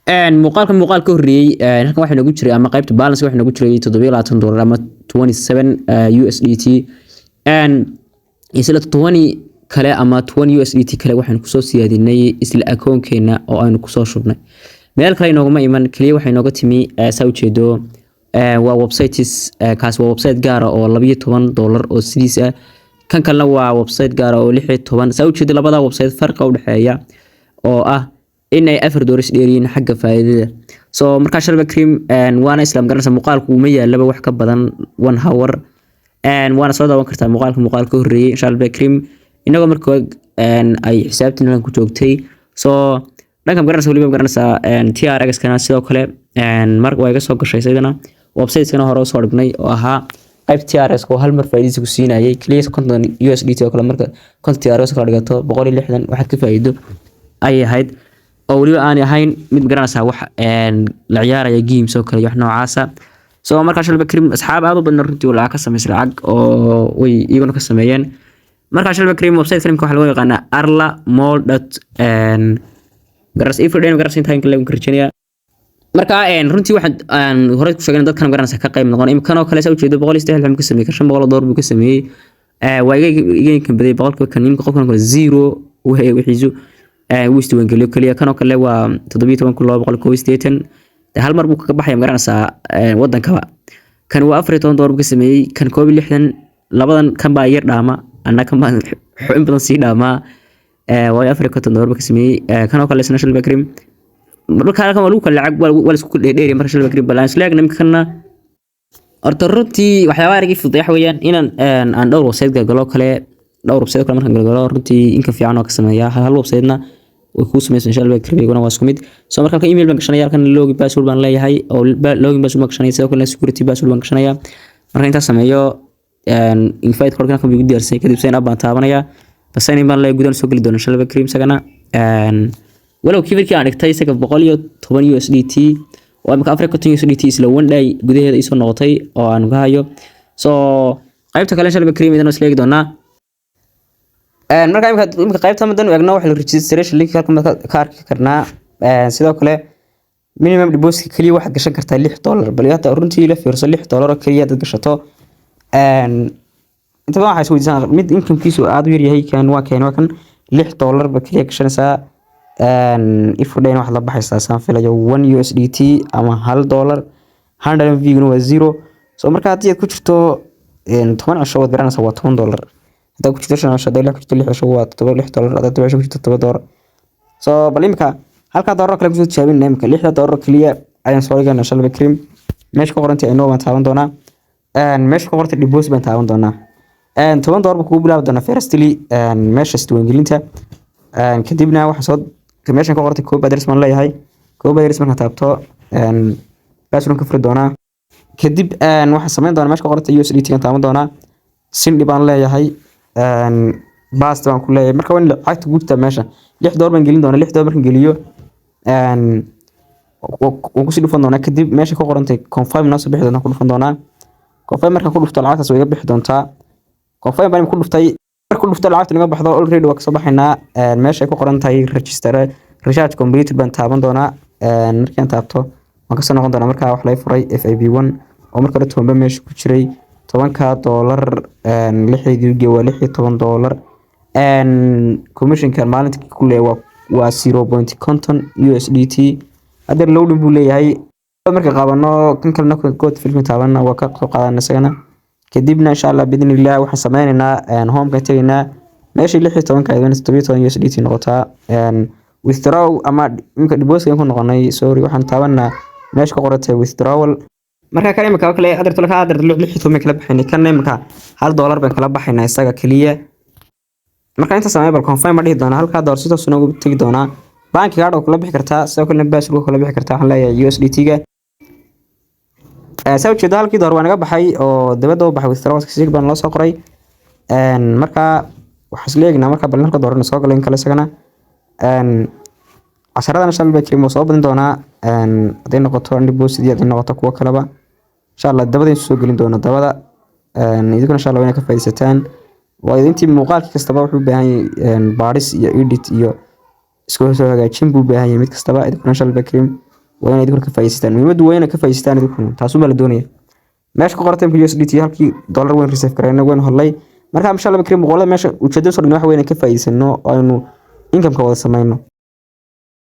muuqaal ka horreeyay halkan waxa nagu jiray ama qaybta balance waxa nagu jiray $27 ama 27 USDT isla 20 kale ama 20 USDT kale waxaan ku soo siyaadinay isla akoonkeena oo aynu ku soo shubnay meel kale inooga iman kaliya waxa inooga timi saa ujeedo waa websites kaas waa website gaar ah oo $12 oo sidiis ah kan kalena waa website gaar ah oo 16 saa ujeedo labada website farqa u dhaxeeya oo ah in ay $4 dheeriin xagga faa'iidada so marka Shalba Cream waana isla garanaysa muuqaalku uma yaalaba wax ka badan 1 hour waana soo daawan kartaa muuqaalka horreeyay Shalba Cream inaga markoo ay xisaabtina ku joogtay so dhanka garanaysa waliba garanaysa TRX kana sidoo kale marka way iga soo gashay sidana website kana hore soo dhignay oo ahaa qayb TRX oo hal mar faa'iido ku siinayay kaliya konton USDT oo kale marka konton TRX kala dhigato 160 waxaad ka faa'iido ay ahayd oo waliba aan ahayn mid garanaysa wax la ciyaaraya games oo kale wax noocaas ah so marka Shalba Cream asxaab aad u badan runtii wala ka sameeyay lacag oo way iyaguna ka sameeyeen marka Shalba Cream website filmka waxa loo yaqaan arlamall. garas ifrdeen garas inta kale lagu karjinaya marka runtii waxaan hore ku sheegnay dadkan garanaysa ka qayb noqon imkan oo kale soo jeedo $160 ka sameeyay $500 buu ka sameeyay waa iga kan baday boqolkiiba kan ninka qofkan kale 0 wixiisu wiistu wangeliyo kaliya kan oo kale waa $17,280 hal mar buu ka baxay garanaysa wadankaba kan waa $14 ka sameeyay kan $60 labadan kan baa yar dhaama anna kan baa xubin badan sii dhaama waa $14 ka sameeyay kan oo kale Shalba Cream marka kan lagu kala lacag wala isku dheereeyay marka Shalba Cream balance laag nimkana horta runtii waxyaabo aragay fudax weeyaan inaan aan dhowr website galo kale dhowr website kale markaan galo runtii in ka fiican oo ka sameeyaa hal website-na way ku sameeysan Shalba Cream iguna waa isku mid soo marka email baan gashanaya kan login password baan leeyahay oo login password baan gashanaya sidoo kale security password baan gashanaya marka inta sameeyo invite code kan ugu diyaarsay kadib sign up baan taabanaya basayna baan leeyahay gudan soo gali doona Shalba Cream sagana walow kiibirkii aan dhigtay isaga 110 USDT oo marka $4 USDT isla one day gudaheeda isoo noqotay oo aan ka hayo so qaybta kale Shalba Cream idin isla eegi doona marka imka qaybta madan eegno waxa la registration link halka ka arki karnaa sidoo kale minimum deposit kaliya waxaad gashan kartaa $6 bal yaata runtii la fiirso $6 kaliya dad gashato inta baa waxay soo diisan mid income-kiisu aad u yar yahay kan waa kan $6 ba kaliya gashanaysa ifrdeen wax la baxaysa saan filayo 1 USDT ama $1 100 MV waa 0 so marka hadii aad ku jirto 10 casho wad garanaysa waa $10 hadda ku jirto 5 casho hadda ku jirto 6 casho waa $6 hadda ku jirto $7 so bal imka halka $1 kale ku soo jaabinay imka $6 kaliya ayaan soo dhiganaa Shalba Cream meesha ku qorantay inoo waan taaban doonaa meesha ku qortay deposit baan taaban doonaa $10 buu ku bilaabi doonaa firstly meesha isdiiwaangelinta kadibna waxa soo meeshan ku qortay koob address man leeyahay koob address marka taabto password ka furi doonaa kadib waxa sameyn doonaa meesha ku qortay USDT kan taaban doonaa sindi baan leeyahay bast baan ku leeyahay marka waan lacagta guurta meesha $6 baan gelin doonaa $6 markaan geliyo oo ku sii dhufan doonaa kadib meesha ku qorantay confirm noo soo bixi doonaa ku dhufan doonaa confirm marka ku dhufto lacagtaas way iga bixi doontaa confirm baan ku dhuftay marka dhufto lacagta naga baxdo already waa ka soo baxaynaa meesha ku qoran tahay register recharge completed baan taaban doonaa markaan taabto waan ka soo noqon doonaa marka wax la furay FIB1 oo marka hore tobanba meesha ku jiray $10 lixdii waa $16 commission kan maalintii ku leeyahay waa 0.50 USDT hadda loading buu leeyahay marka qaabano kan kalena code film taaban waa ka soo qaadanaa isagana kadibna insha Allah bidnillah waxa sameeynaa home ka tagnaa meeshii 16 ka aydan 17 USDT noqotaa withdraw ama imka deposit ku noqonay sorry waxaan taabanaa meesha ka qortay withdrawal marka kan imka kale adarto la ka adarto 16 kala baxaynay kan imka $1 baan kala baxaynaa isaga kaliya marka inta sameey bal confirm ma dhihi doona halka door sidoo soo ugu tagi doona banki card oo kala bixi kartaa sidoo kale password kala bixi kartaa waxaan leeyahay USDT ga soo jeedo halkii door waa naga baxay oo dabada u baxay withdrawal si baan loo soo qoray marka waxa isleegnaa marka bal halka doorna soo galeen kala isagana casharada Shalba Cream soo badin doona haday noqoto deposit haday noqoto kuwa kaleba insha Allah dabada soo gelin doona dabada idinku insha Allah way ka faa'iideysataan waa intii muuqaalka kastaba wuxuu u baahan yahay baaris iyo edit iyo isku soo hagaajin buu u baahan yahay mid kastaba idinku Shalba Cream waa inaad ka faa'iidaystaan muhiimadu waa inaad ka faa'iidaystaan idinku taas uma la doonaya meesha ku qoratan USDT halkii dollar weyn reserve karayna weyn hollay marka insha Allah bakri boqolada meesha ujeedada soo dhigna wax weyn ka faa'iidaysano aynu income ka wada sameeyno